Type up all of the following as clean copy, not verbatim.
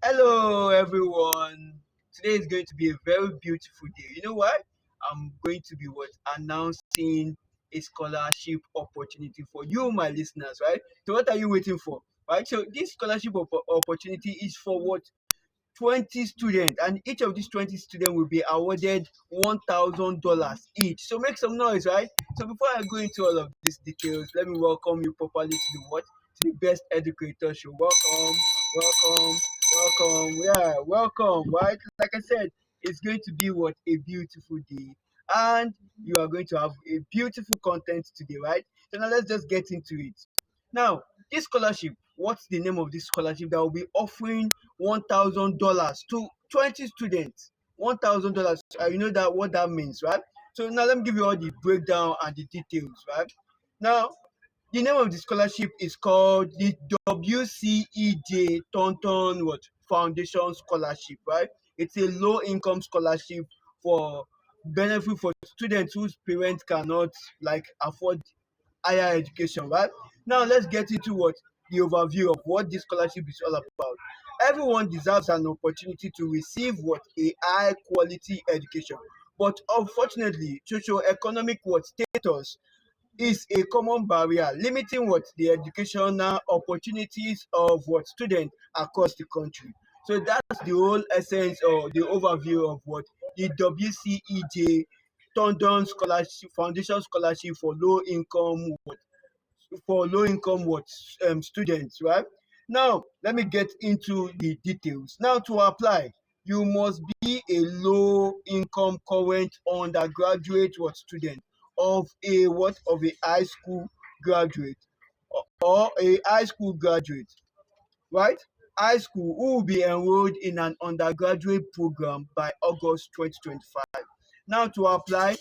Hello, everyone. Today is going to be a very beautiful day. You know why? I'm going to be announcing a scholarship opportunity for you, my listeners. Right. So, what are you waiting for? Right. So, this scholarship opportunity is for what? 20 students, and each of these 20 students will be awarded $1,000 each. So make some noise, right? So before I go into all of these details, let me welcome you properly to the what? To the best educator show. Welcome, welcome, yeah, welcome, right? Like I said, it's going to be what? A beautiful day. And you are going to have a beautiful content today, right? So now let's just get into it. Now, this scholarship, what's the name of this scholarship that will be offering $1,000 to 20 students? $1,000. You know that what that means, right? So now let me give you all the breakdown and the details, right? Now, the name of the scholarship is called the WCEJ Thornton what Foundation Scholarship, right? It's a low income scholarship for benefit for students whose parents cannot like afford higher education, right? Now let's get into what the overview of what this scholarship is all about. Everyone deserves an opportunity to receive what a high quality education, but unfortunately, socio-economic what status is a common barrier limiting what the educational opportunities of what students across the country. So that's the whole essence or the overview of what the WCEJ Thorndon Scholarship Foundation Scholarship for low income what students, right? Now let me get into the details. Now to apply, you must be a low income current undergraduate what student of a high school graduate or a high school graduate, right? High school who will be enrolled in an undergraduate program by August 2025. Now to apply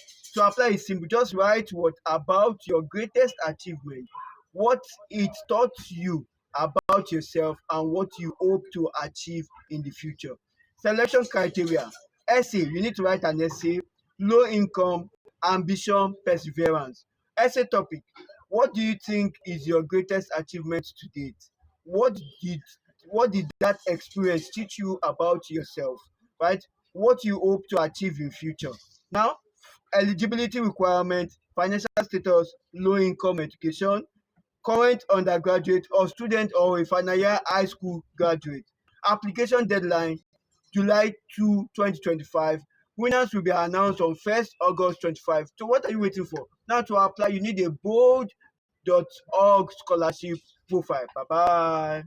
is simple. Just write what about your greatest achievement, what it taught you about yourself, and what you hope to achieve in the future. Selection criteria. Essay, you need to write an essay. Low income, ambition, perseverance. Essay topic. What do you think is your greatest achievement to date? What did what did that experience teach you about yourself, right? What you hope to achieve in future. Now, eligibility requirement, financial status, low income education, current undergraduate or student or a final year high school graduate. Application deadline July 2, 2025. Winners will be announced on 1st August 25. So what are you waiting for? Now to apply, you need a bold.org scholarship profile. Bye bye.